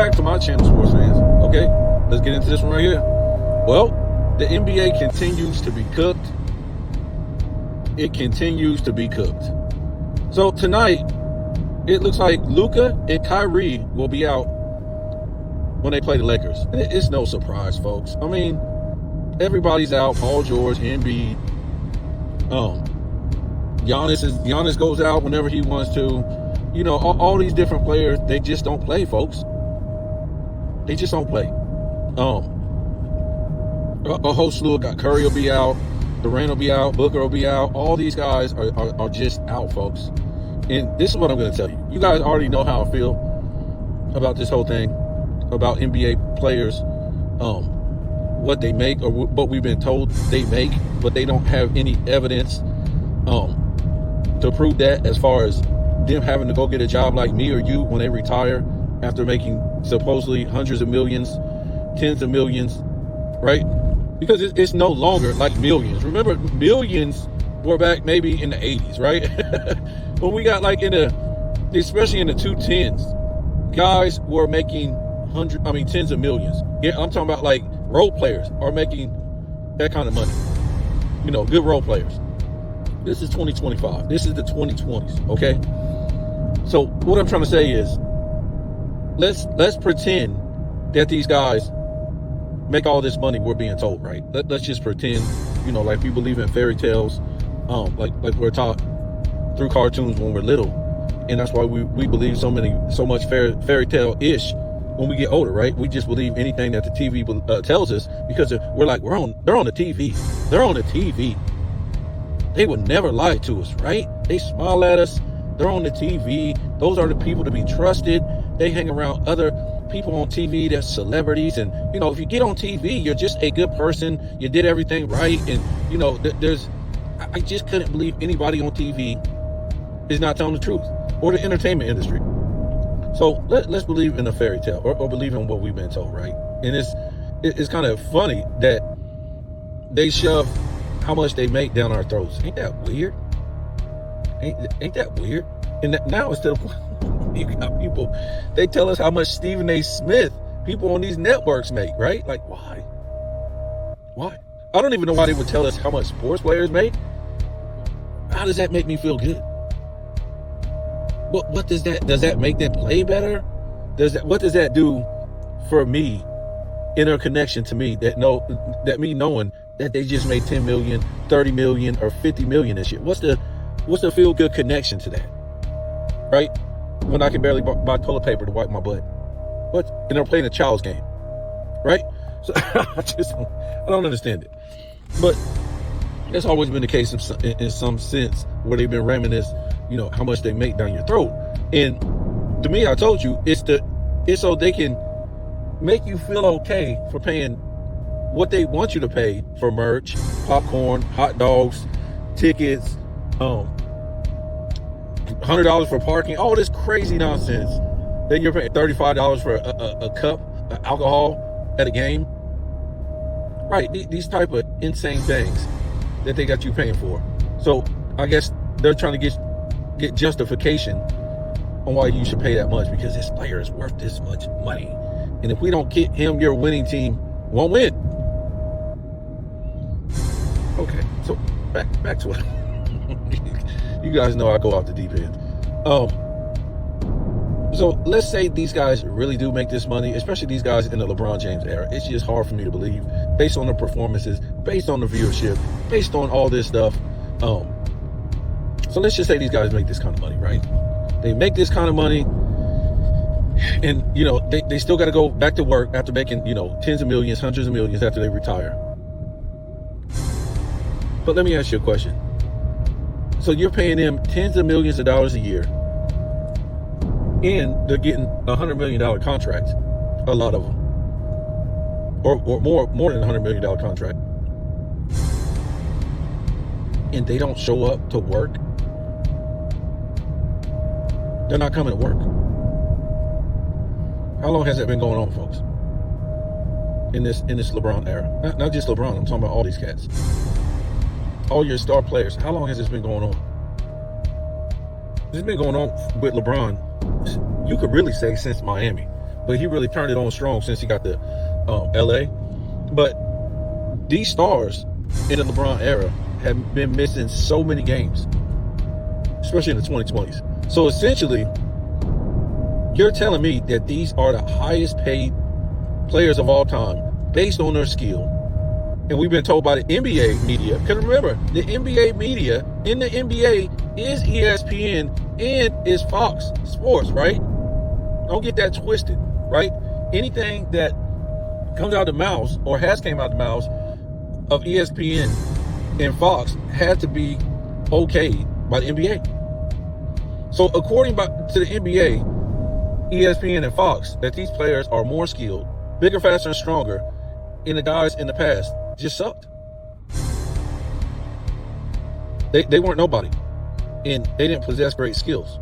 back to my channel, sports fans. Okay, let's get into this one right here. Well, the NBA continues to be cooked. It continues to be cooked. So tonight, it looks like Luka and Kyrie will be out when they play the Lakers. And it's no surprise, folks. I mean, everybody's out. Paul George, Embiid. Giannis goes out whenever he wants to. You know, all these different players, they just don't play, folks. They just don't play. A whole slew of Curry will be out. Durant will be out. Booker will be out. All these guys are just out, folks. And this is what I'm going to tell you. You guys already know how I feel about this whole thing, about NBA players, what they make or what we've been told they make, but they don't have any evidence to prove that, as far as them having to go get a job like me or you when they retire after making supposedly hundreds of millions, tens of millions, right? Because it's no longer like millions. Remember, millions were back maybe in the 80s, right? When we got like especially in the 2010s, guys were making tens of millions. Yeah, I'm talking about like role players are making that kind of money. You know, good role players. This is 2025. This is the 2020s, okay? So what I'm trying to say is, let's pretend that these guys make all this money we're being told, right? Let's just pretend, you know, like we believe in fairy tales, like we're taught through cartoons when we're little, and that's why we believe so much fairy tale-ish when we get older, right? We just believe anything that the TV tells us, because we're like, they're on the TV. They're on the TV. They would never lie to us, right? They smile at us. They're on the TV. Those are the people to be trusted. They hang around other people on TV that's celebrities. And, you know, if you get on TV, you're just a good person. You did everything right. And, you know, I just couldn't believe anybody on TV is not telling the truth, or the entertainment industry. So let's believe in a fairy tale, or believe in what we've been told, right? And it's kind of funny that they shove how much they make down our throats. Ain't that weird? Ain't that weird? And now instead of you got people, they tell us how much Stephen A. Smith, people on these networks make, right? Like, why? I don't even know why they would tell us how much sports players make. How does that make me feel good? What does that make them play better? What does that do for me, inner connection to me, that me knowing that they just made 10 million, 30 million, or 50 million this year? What's the feel good connection to that? Right? When I can barely buy toilet paper to wipe my butt. What? And they're playing a child's game. Right? So I don't understand it. But that's always been the case in some sense, where they've been ramming this, you know, how much they make down your throat. And to me, I told you, it's so they can make you feel okay for paying what they want you to pay for merch, popcorn, hot dogs, tickets, $100 for parking, all this crazy nonsense. Then you're paying $35 for a cup of alcohol at a game. Right, these type of insane things that they got you paying for. So I guess they're trying to get justification on why you should pay that much, because this player is worth this much money. And if we don't get him, your winning team won't win. Okay, so back to it. You guys know I go off the deep end. So let's say these guys really do make this money, especially these guys in the LeBron James era. It's just hard for me to believe, based on the performances, based on the viewership, based on all this stuff. So let's just say these guys make this kind of money, right? They make this kind of money, and, you know, they still got to go back to work after making, you know, tens of millions, hundreds of millions after they retire. But let me ask you a question. So you're paying them tens of millions of dollars a year, and they're getting $100 million contracts, a lot of them, or more than $100 million contract, and they don't show up to work. They're not coming to work. How long has that been going on, folks? In this LeBron era, not just LeBron. I'm talking about all these cats, all your star players. How long has this been going on? This has been going on with LeBron, you could really say, since Miami. but he really turned it on strong since he got to LA. But these stars in the LeBron era have been missing so many games, especially in the 2020s. So essentially, you're telling me that these are the highest paid players of all time based on their skill. And we've been told by the NBA media, because remember, the NBA media in the NBA is ESPN and is Fox Sports, right? Don't get that twisted, right? Anything that comes out of the mouths or has came out of the mouths of ESPN and Fox had to be okayed by the NBA. So according to the NBA, ESPN and Fox, that these players are more skilled, bigger, faster, and stronger, and the guys in the past just sucked. They weren't nobody, and they didn't possess great skills.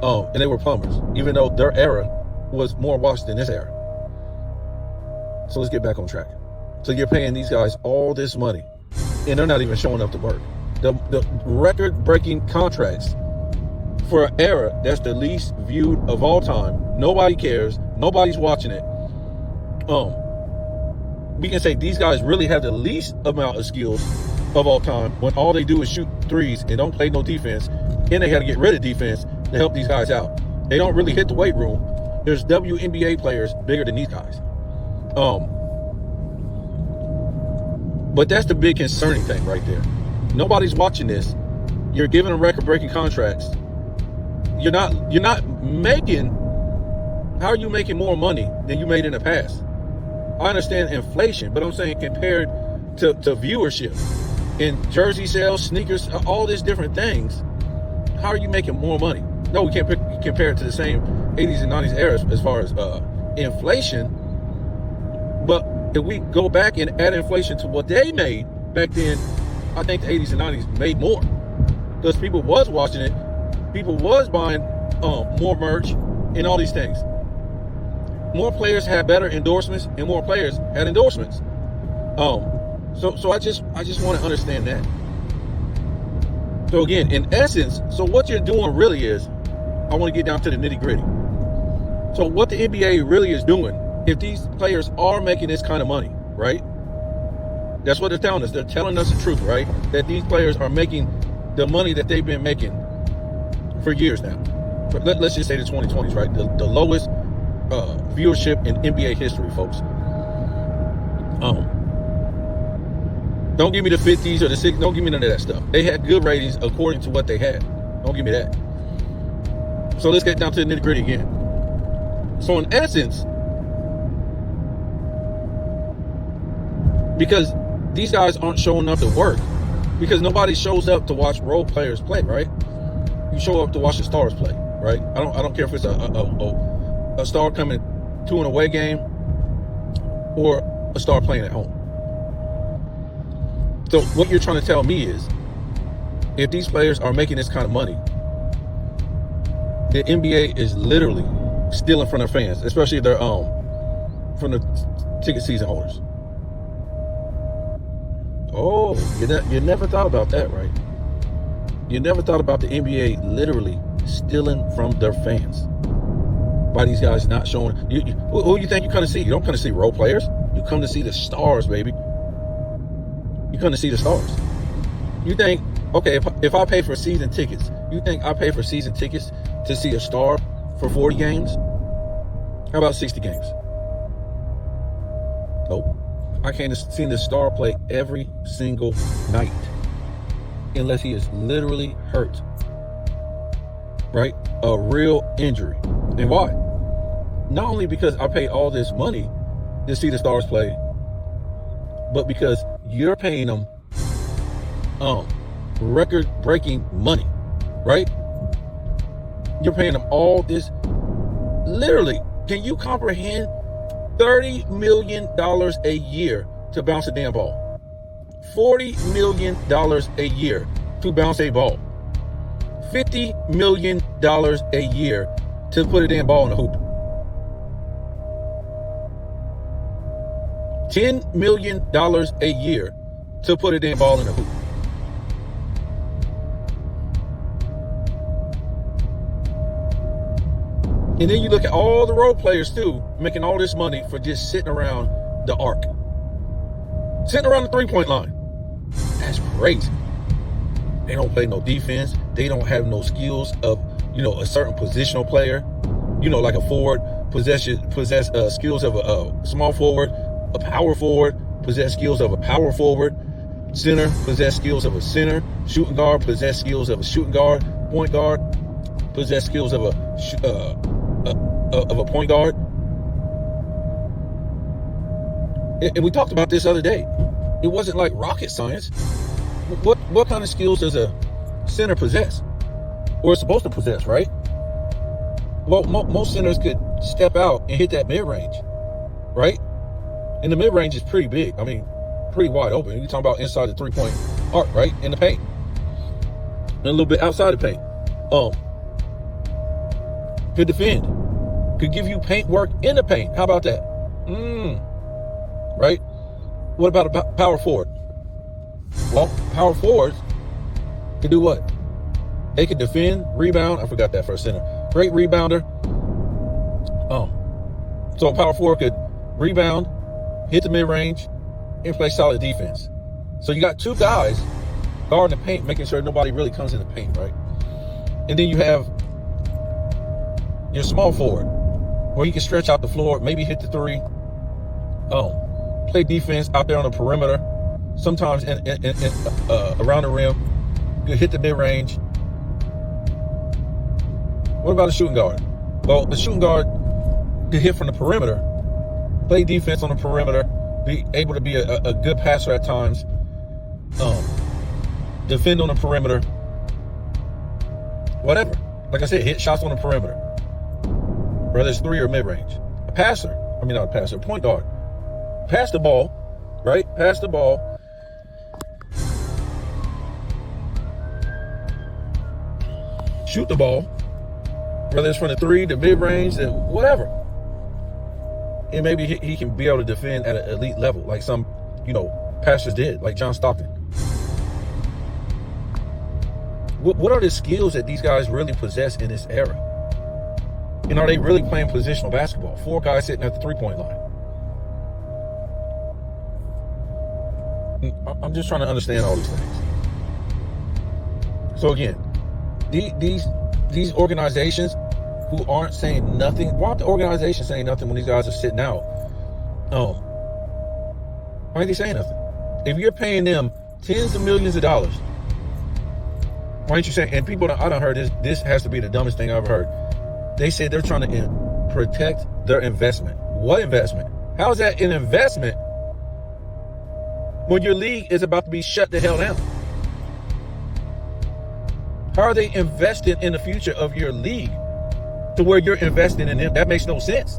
And they were plumbers, even though their era was more washed than this era. So let's get back on track. So you're paying these guys all this money, and they're not even showing up to work. The record-breaking contracts for an era that's the least viewed of all time. Nobody cares. Nobody's watching it. We can say these guys really have the least amount of skills of all time when all they do is shoot threes and don't play no defense, and they had to get rid of defense to help these guys out. They don't really hit the weight room. There's WNBA players bigger than these guys. But that's the big concerning thing right there. Nobody's watching this. You're giving them record-breaking contracts. You're not making. How are you making more money than you made in the past? I understand inflation, but I'm saying compared to viewership and jersey sales, sneakers, all these different things, how are you making more money? No, we can't compare it to the same 80s and 90s era as far as inflation. But if we go back and add inflation to what they made back then, I think the 80s and 90s made more because people was watching it, people was buying more merch and all these things. More players had better endorsements, and more players had endorsements. So I just want to understand that. So again, in essence, so what you're doing really is, I want to get down to the nitty gritty. So what the NBA really is doing, if these players are making this kind of money, right? That's what they're telling us. They're telling us the truth, right? That these players are making the money that they've been making for years now. Let's just say the 2020s, right? The lowest viewership in NBA history, folks. Don't give me the 50s or the 60s. Don't give me none of that stuff. They had good ratings according to what they had. Don't give me that. So let's get down to the nitty gritty again. So in essence, because these guys aren't showing up to work, because nobody shows up to watch role players play, right? You show up to watch the stars play, right? I don't care if it's a star coming to an away game or a star playing at home. So what you're trying to tell me is, if these players are making this kind of money, the NBA is literally stealing from their fans, especially their from the ticket season holders. Oh, you never thought about that, right? You never thought about the NBA literally stealing from their fans by these guys not showing. Who you think you come to see? You don't come to see role players. You come to see the stars, baby. You come to see the stars. You think, okay, if I pay for season tickets, you think I pay for season tickets to see a star for 40 games? How about 60 games? Nope. I can't see the star play every single night unless he is literally hurt, right? A real injury. And why? Not only because I pay all this money to see the stars play, but because you're paying them record-breaking money, right? You're paying them all this. Literally, can you comprehend $30 million a year to bounce a damn ball? $40 million a year to bounce a ball. $50 million a year to put a damn ball in the hoop. $10 million a year to put a damn ball in the hoop. And then you look at all the role players too, making all this money for just sitting around the arc. Sitting around the three-point line. That's crazy. They don't play no defense. They don't have no skills of, a certain positional player. Like a forward possess skills of a small forward, a power forward, possess skills of a power forward, center, possess skills of a center, shooting guard, possess skills of a shooting guard, point guard, possess skills of a point guard. And we talked about this the other day. It wasn't like rocket science. What kind of skills does a center possess? Or is supposed to possess, right? Well, most centers could step out and hit that mid-range, right? And the mid-range is pretty big. I mean, pretty wide open. You're talking about inside the three-point arc, right? In the paint. And a little bit outside the paint. Could defend. Could give you paint work in the paint. How about that? Right? What about a power forward? Well, power forwards could do what? They could defend, rebound. I forgot that for a center. Great rebounder. So a power forward could rebound, hit the mid-range, and play solid defense. So you got two guys guarding the paint, making sure nobody really comes in the paint, right? And then you have your small forward, where you can stretch out the floor, maybe hit the three, play defense out there on the perimeter, sometimes around the rim. You hit the mid-range. What about a shooting guard? Well, the shooting guard could hit from the perimeter, play defense on the perimeter, be able to be a good passer at times, defend on the perimeter, whatever. Like I said, hit shots on the perimeter, whether it's three or mid-range. A point guard. Pass the ball, right? Pass the ball. Shoot the ball, whether it's from the three, the mid-range, whatever. And maybe he can be able to defend at an elite level, like some, passers did, like John Stockton. What are the skills that these guys really possess in this era? And are they really playing positional basketball? Four guys sitting at the three-point line. I'm just trying to understand all these things. So again, these organizations who aren't saying nothing, why aren't the organizations saying nothing when these guys are sitting out? Why aren't they saying nothing? If you're paying them tens of millions of dollars, why aren't you saying? And people, I done heard this has to be the dumbest thing I've ever heard. They said they're trying to protect their investment. What investment? How is that an investment when your league is about to be shut the hell down? How are they invested in the future of your league to where you're investing in them? That makes no sense.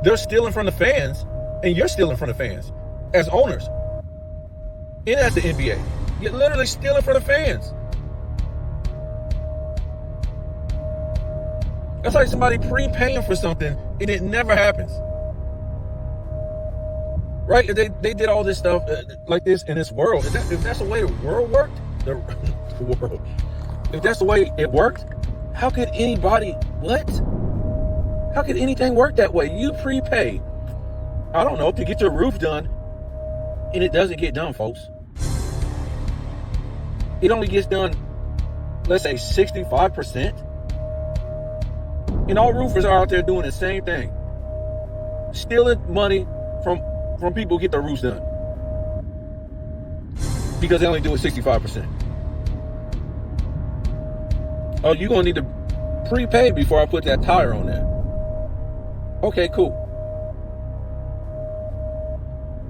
They're stealing from the fans, and you're stealing from the fans as owners. And as the NBA, you're literally stealing from the fans. That's like somebody prepaying for something, and it never happens. Right? They did all this stuff like this in this world. If that's the way the world worked, the world. If that's the way it worked, how could anybody, How could anything work that way? You prepay, I don't know, to get your roof done, and it doesn't get done, folks. It only gets done, let's say 65%. And all roofers are out there doing the same thing. Stealing money from people who get their roofs done. Because they only do it 65%. Oh, you're going to need to prepay before I put that tire on there. Okay, cool.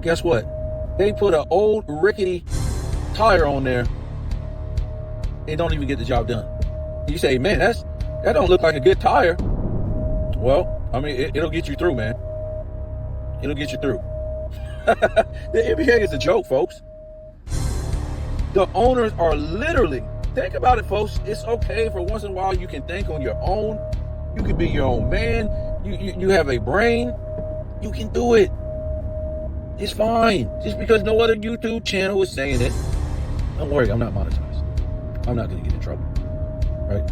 Guess what? They put an old rickety tire on there and don't even get the job done. You say, man, that don't look like a good tire. Well, I mean, it'll get you through, man. It'll get you through. The NBA is a joke, folks. The owners are literally, think about it, folks. It's okay for once in a while you can think on your own. You can be your own man. You have a brain. You can do it. It's fine. Just because no other YouTube channel is saying it. Don't worry, I'm not monetized. I'm not going to get in trouble. Right?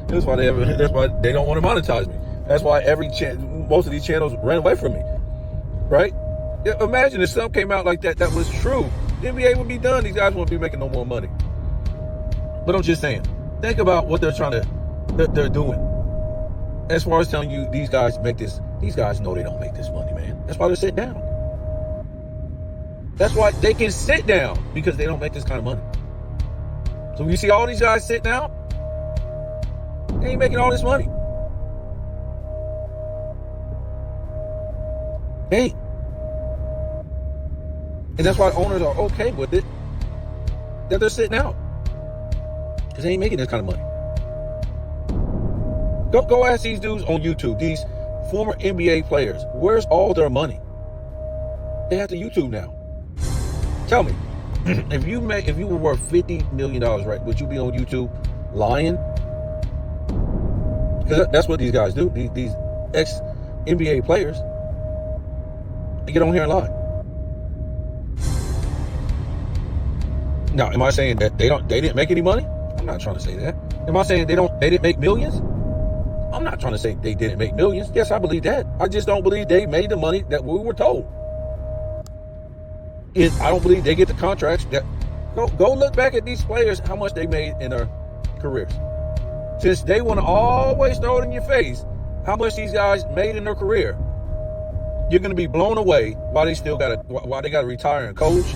That's why they don't want to monetize me. That's why most of these channels ran away from me. Right? Yeah, imagine if something came out like that was true. The NBA would be done. These guys won't be making no more money. But I'm just saying, think about what they're doing. As far as telling you these guys know they don't make this money, man. That's why they're sitting down. That's why they can sit down, because they don't make this kind of money. So you see all these guys sitting down, they ain't making all this money. Hey. And that's why owners are okay with it, that they're sitting out. Because they ain't making this kind of money. Go ask these dudes on YouTube, these former NBA players, where's all their money? They have to YouTube now. Tell me, if you were worth $50 million, right, would you be on YouTube lying? Because that's what these guys do. These ex-NBA players, they get on here and lie. Now, am I saying that they didn't make any money? I'm not trying to say that. Am I saying they didn't make millions? I'm not trying to say they didn't make millions. Yes, I believe that. I just don't believe they made the money that we were told. I don't believe they get the contracts that. Go look back at these players, how much they made in their careers. Since they want to always throw it in your face, how much these guys made in their career, you're going to be blown away why they got to retire and coach.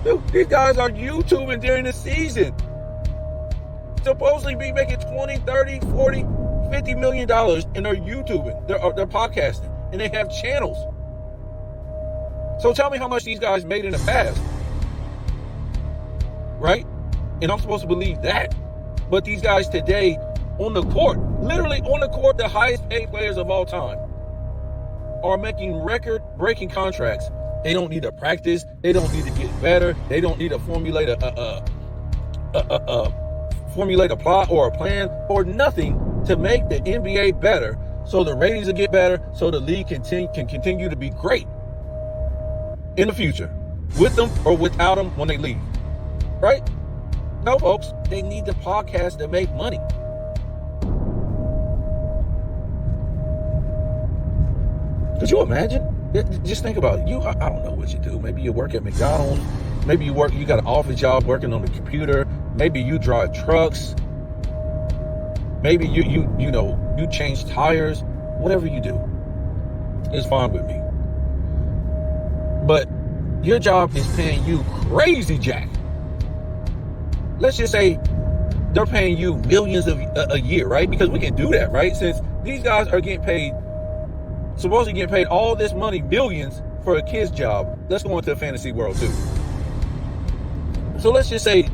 Dude, these guys are YouTubing during the season. Supposedly be making 20, 30, 40, $50 million, and they're YouTubing, they're podcasting, and they have channels. So tell me how much these guys made in the past, right? And I'm supposed to believe that. But these guys today on the court, literally on the court, the highest paid players of all time, are making record-breaking contracts. They don't need to practice. They don't need to get better. They don't need to formulate a plot or a plan or nothing to make the NBA better, so the ratings will get better, so the league can continue to be great in the future, with them or without them when they leave. Right? No, folks, they need the podcast to make money. Could you imagine? Just think about it. I don't know what you do. Maybe you work at McDonald's. Maybe you got an office job working on the computer. Maybe you drive trucks. Maybe you change tires. Whatever you do, it's fine with me. But your job is paying you crazy jack. Let's just say they're paying you millions a year, right? Because we can do that, right? Since these guys are supposedly getting paid all this money, millions, for a kid's job. Let's go into the fantasy world too. So let's just say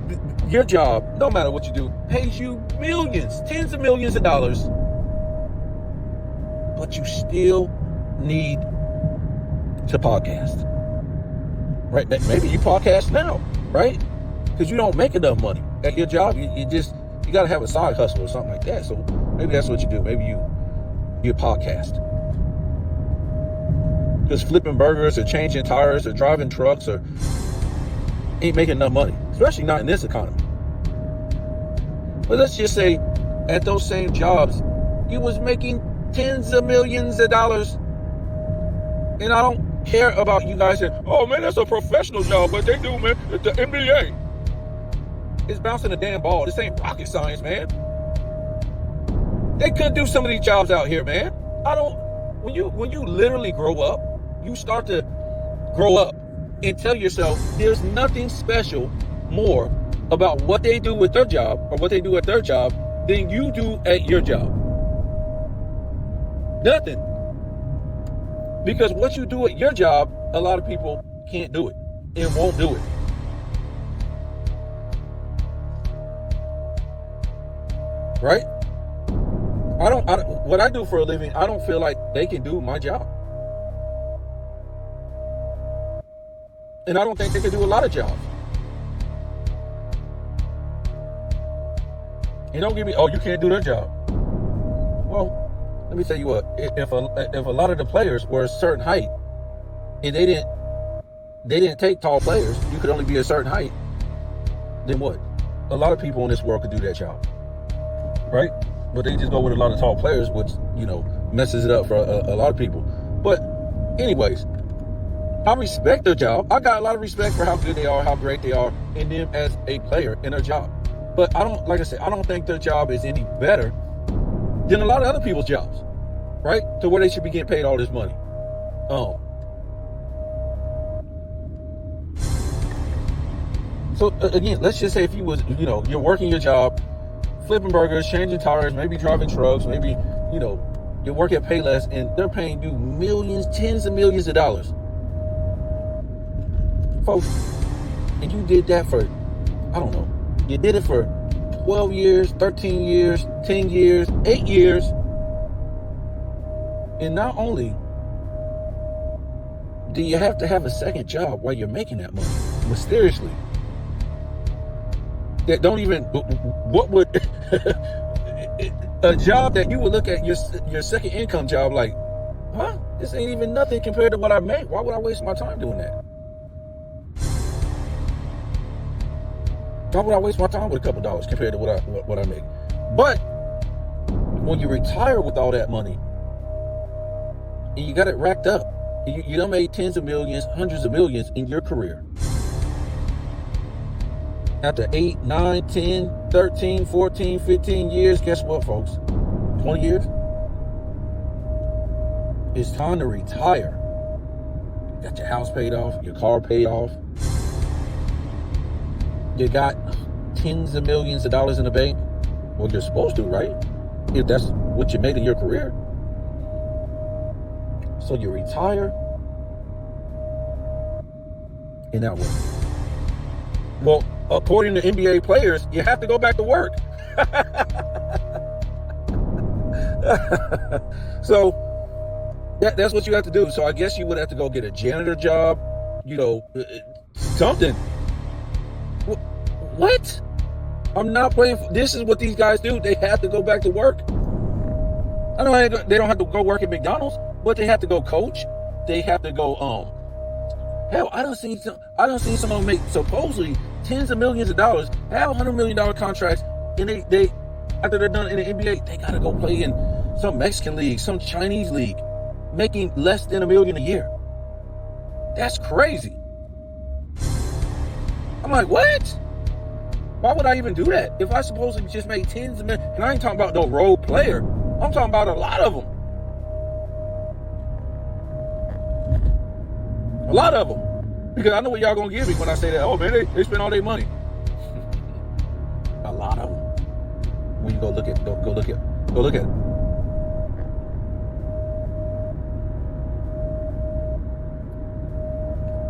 your job, no matter what you do, pays you millions, tens of millions of dollars, but you still need to podcast, right? Maybe you podcast now, right? Because you don't make enough money at your job. You got to have a side hustle or something like that. So maybe that's what you do. Maybe you podcast. Because flipping burgers or changing tires or driving trucks or ain't making enough money, especially not in this economy. But let's just say at those same jobs, you was making tens of millions of dollars. And I don't care about you guys saying, oh man, that's a professional job, but they do, man, it's the NBA. It's bouncing a damn ball. This ain't rocket science, man. They could do some of these jobs out here, man. When you literally grow up, you start to grow up and tell yourself there's nothing special more about what they do with their job or what they do at their job than you do at your job. Nothing. Because what you do at your job, a lot of people can't do it and won't do it. Right? What I do for a living, I don't feel like they can do my job. And I don't think they can do a lot of jobs. And don't give me, oh, you can't do their job. Well, let me tell you what, if a lot of the players were a certain height and they didn't take tall players, you could only be a certain height, then what? a lot of people in this world could do that job, right? But they just go with a lot of tall players, which, messes it up for a lot of people. But anyways, I respect their job. I got a lot of respect for how good they are, how great they are in them as a player in their job. But I don't think their job is any better than a lot of other people's jobs, right? To where they should be getting paid all this money. So again, let's just say if you was, you're working your job, flipping burgers, changing tires, maybe driving trucks, maybe, you work at Payless and they're paying you millions, tens of millions of dollars. Folks, and you did that for, I don't know, you did it for 12 years, 13 years, 10 years, 8 years. And not only do you have to have a second job while you're making that money, mysteriously, that don't even, what would, a job that you would look at your second income job like, this ain't even nothing compared to what I make. Why would I waste my time doing that? Why would I waste my time with a couple dollars compared to what I make? But when you retire with all that money and you got it racked up, you done made tens of millions, hundreds of millions in your career. After 8, 9, 10, 13, 14, 15 years, guess what, folks? 20 years? It's time to retire. You got your house paid off, your car paid off. You got tens of millions of dollars in the bank. Well, you're supposed to, right? If that's what you made in your career. So you retire. And now what? Well, according to NBA players, you have to go back to work. So that's what you have to do. So I guess you would have to go get a janitor job, something. What? I'm not playing. This is what these guys do. They have to go back to work. I know they don't have to go work at McDonald's, but they have to go coach. They have to go. Hell, I don't see someone make supposedly tens of millions of dollars, have $100 million contracts, and they after they're done in the NBA, they gotta go play in some Mexican league, some Chinese league, making less than $1 million a year. That's crazy. I'm like, what? Why would I even do that? If I supposedly just made tens of millions, and I ain't talking about no role player, I'm talking about a lot of them. A lot of them. Because I know what y'all gonna give me when I say that. Oh man, they spend all their money. A lot of them. When you go look at it.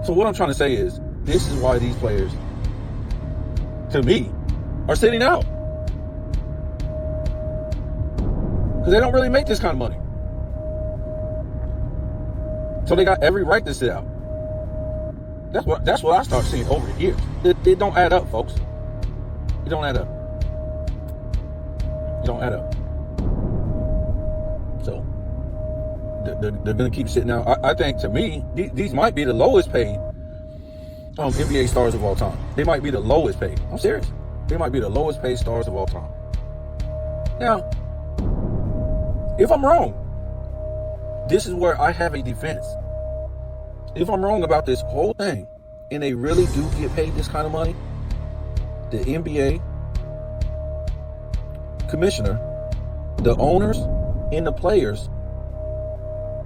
So what I'm trying to say is, this is why these players, to me, are sitting out. Because they don't really make this kind of money. So they got every right to sit out. That's what I start seeing over the years. It don't add up, folks. It don't add up. It don't add up. So they're going to keep sitting out. I think, to me, these might be the lowest paid NBA stars of all time. They might be the lowest paid. I'm serious. They might be the lowest paid stars of all time. Now, if I'm wrong, this is where I have a defense. If I'm wrong about this whole thing, and they really do get paid this kind of money, the NBA commissioner, the owners, and the players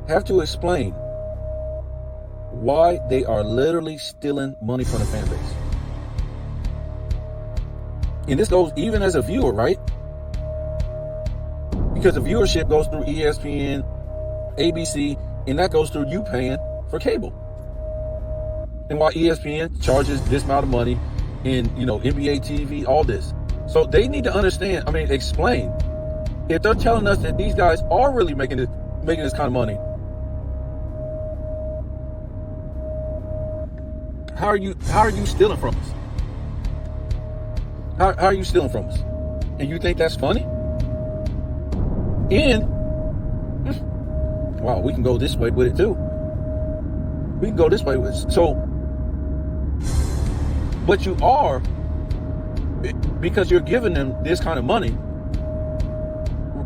have to explain why they are literally stealing money from the fan base. And this goes even as a viewer, right? Because the viewership goes through ESPN, ABC, and that goes through you paying for cable. And while ESPN charges this amount of money in, NBA TV, all this. So they need to understand, explain. If they're telling us that these guys are really making this kind of money, how are you stealing from us? How are you stealing from us? And you think that's funny? And wow, we can go this way with it too. We can go this way with it. So what you are because you're giving them this kind of money,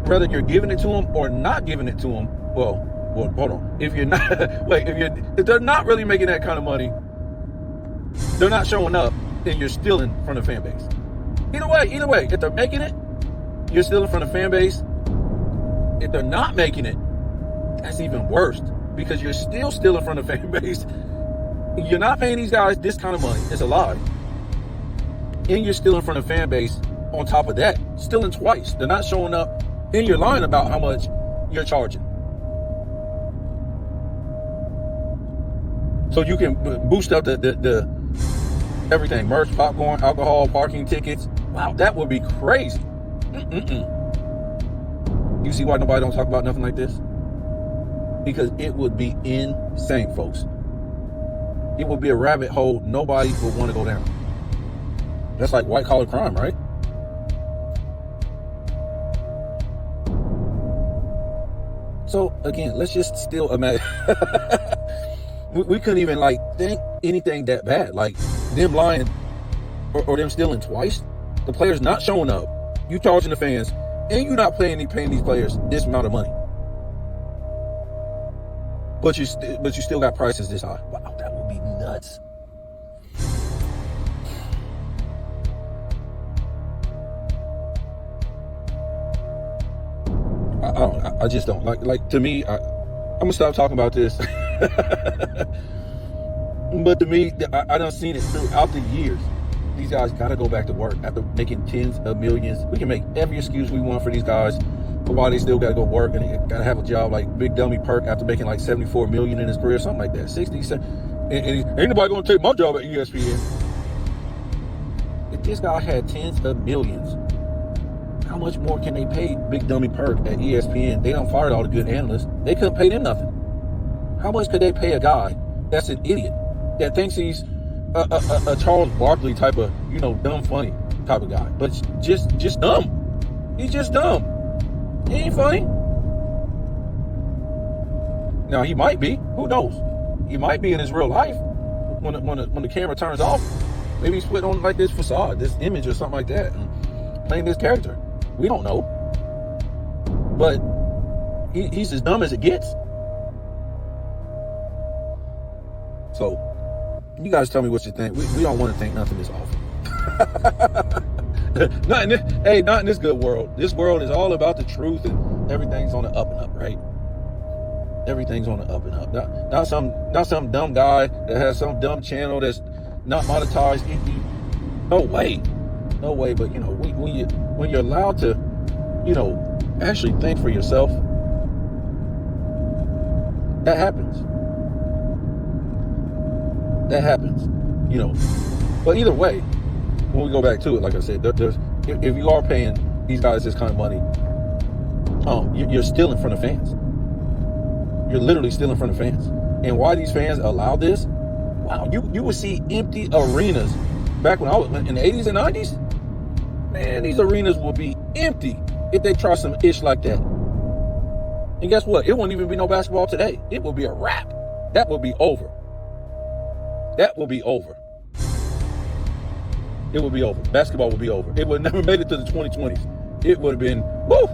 whether you're giving it to them or not giving it to them. Well, hold on. If you're not, if they're not really making that kind of money, they're not showing up, then you're still in front of fan base. Either way, if they're making it, you're still in front of fan base. If they're not making it, that's even worse, because you're still in front of fan base. You're not paying these guys this kind of money. It's a lie. And you're still in front of fan base on top of that. Still in twice. They're not showing up, and you're lying about how much you're charging. So you can boost up the everything. Merch, popcorn, alcohol, parking tickets. Wow, that would be crazy. You see why nobody don't talk about nothing like this? Because it would be insane, folks. It would be a rabbit hole nobody would want to go down. That's like white collar crime, right? So again, let's just still imagine. we couldn't even think anything that bad, like them lying or them stealing twice. The players not showing up, you charging the fans, and you're not paying these players this amount of money. But you still got prices this high. Wow, that would be nuts. I just don't like. To me, I'm gonna stop talking about this. But to me, I done seen it throughout the years. These guys gotta go back to work after making tens of millions. We can make every excuse we want for these guys, but why they still gotta go work and they gotta have a job like Big Dummy Perk after making like 74 million in his career, something like that. 67. And ain't nobody gonna take my job at ESPN. If this guy had tens of millions, how much more can they pay Big Dummy Perk at ESPN? They done fired all the good analysts. They couldn't pay them nothing. How much could they pay a guy that's an idiot, that thinks he's a Charles Barkley type of, dumb funny type of guy, but just dumb. He's just dumb. He ain't funny. Now he might be. Who knows? He might be in his real life when the camera turns off. Maybe he's putting on like this facade, this image or something like that, and playing this character. We don't know. But he's as dumb as it gets. So, you guys tell me what you think. We don't want to think nothing is awful. Not in this good world. This world is all about the truth, and everything's on the up and up, right? Everything's on the up and up. Not some dumb guy that has some dumb channel that's not monetized. No way. But when you're allowed to, actually think for yourself, that happens. But either way, when we go back to it, like I said, if you are paying these guys this kind of money, you're still in front of fans. You're literally still in front of fans. And why these fans allow this? Wow, you would see empty arenas back when I was in the 80s and 90s. Man, these arenas will be empty if they try some ish like that. And guess what? It won't even be no basketball today. It will be a wrap. That will be over. It will be over. Basketball will be over. It would never made it to the 2020s. It would have been, woo,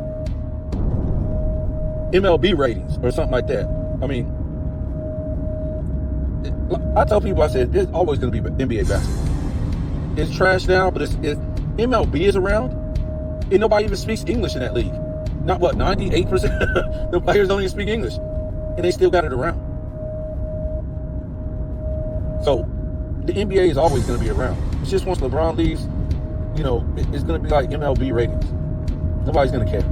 MLB ratings or something like that. I mean, I tell people, I said, there's always going to be NBA basketball. It's trash now, but if MLB is around, and nobody even speaks English in that league. Not 98% the players don't even speak English, and they still got it around. So the NBA is always going to be around. It's just once LeBron leaves, it's going to be like MLB ratings. Nobody's going to care.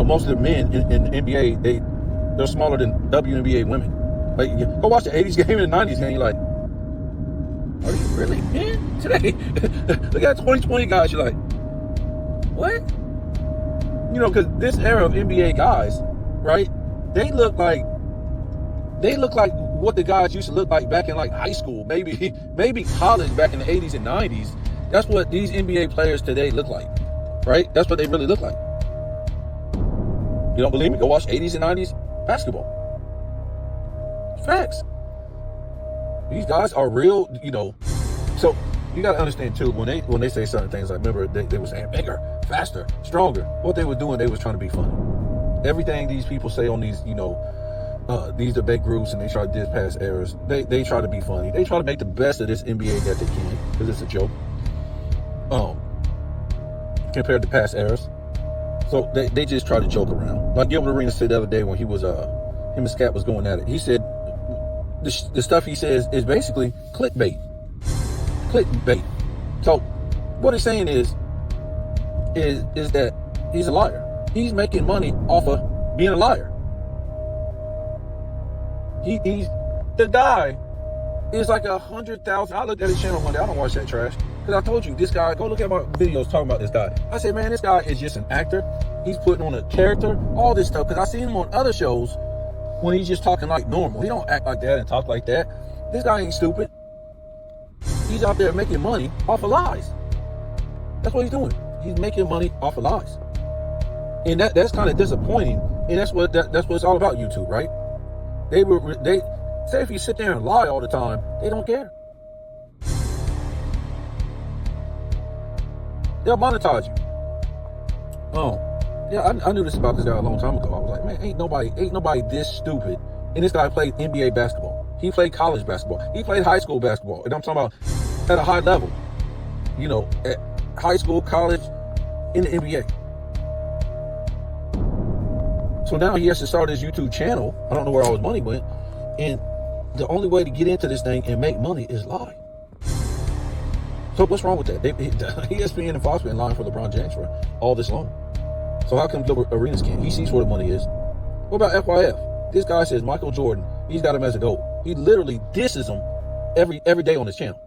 Most of the men in the NBA, they're smaller than WNBA women. Like, go watch the 80s game and the 90s game, you're like, are you really men today? Look at 2020 guys, you're like, what? Because this era of NBA guys, right? They look like what the guys used to look like back in like high school, maybe college back in the 80s and 90s. That's what these NBA players today look like, right? That's what they really look like. You don't believe me? Go watch 80s and 90s basketball. Facts. These guys are real, So You got to understand too, when they say certain things, like remember they were saying bigger, faster, stronger. What they were doing, they was trying to be funny. Everything these people say on these, these debate groups, and they try to diss past errors. They try to be funny. They try to make the best of this NBA that they can, because it's a joke. Compared to past errors. So they just try to joke around. Like Gilbert Arenas said the other day when he was him and Scat was going at it. He said the stuff he says is basically clickbait. Clickbait. So what he's saying is that he's a liar. He's making money off of being a liar. He's the guy is like 100,000. I looked at his channel one day. I don't watch that trash. Because I told you, this guy, go look at my videos talking about this guy. I said, man, this guy is just an actor. He's putting on a character, all this stuff. Because I see him on other shows when he's just talking like normal. He don't act like that and talk like that. This guy ain't stupid. He's out there making money off of lies. That's what he's doing. He's making money off of lies. And that's kind of disappointing. And that's what it's all about, YouTube, right? They say if you sit there and lie all the time, they don't care. They'll monetize you. Oh, yeah, I knew this about this guy a long time ago. I was like, man, ain't nobody this stupid. And this guy played NBA basketball. He played college basketball. He played high school basketball. And I'm talking about at a high level. At high school, college, in the NBA. So now he has to start his YouTube channel. I don't know where all his money went. And the only way to get into this thing and make money is lie. So what's wrong with that? ESPN and Fox been lying for LeBron James for all this long. So how come Gilbert Arenas can't? He sees where the money is. What about FYF? This guy says Michael Jordan, he's got him as a GOAT. He literally disses him every day on his channel.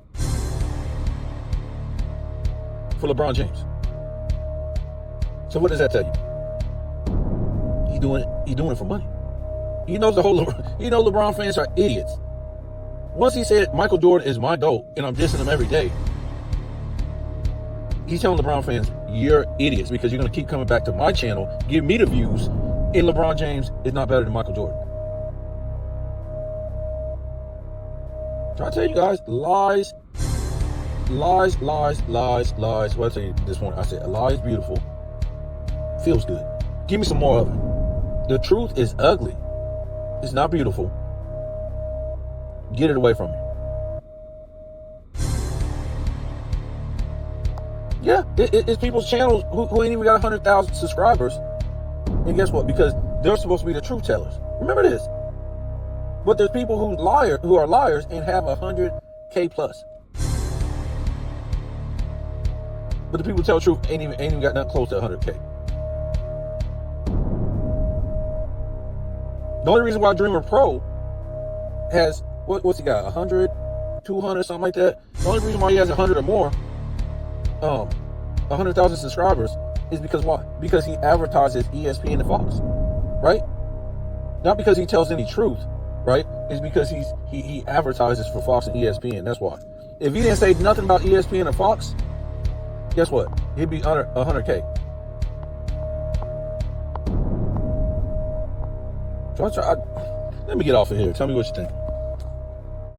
For LeBron James. So what does that tell you? He's doing it for money. He knows LeBron fans are idiots. Once he said Michael Jordan is my GOAT and I'm dissing him every day, he's telling LeBron fans, you're idiots because you're going to keep coming back to my channel, give me the views, and LeBron James is not better than Michael Jordan. So I tell you guys, lies. Well, I tell you this morning, I said, a lie is beautiful. Feels good. Give me some more of it. The truth is ugly. It's not beautiful. Get it away from me. Yeah, it's people's channels who ain't even got 100,000 subscribers. And guess what? Because they're supposed to be the truth tellers. Remember this. But there's people who are liars and have 100K plus. But the people who tell the truth ain't even got nothing close to 100K. The only reason why Dreamer Pro has, what's he got, 100, 200, something like that? The only reason why he has 100 or more, 100,000 subscribers is because why? Because he advertises ESPN and Fox, right? Not because he tells any truth, right? It's because he advertises for Fox and ESPN. That's why. If he didn't say nothing about ESPN and Fox, guess what? He'd be under 100K. So let me get off of here. Tell me what you think.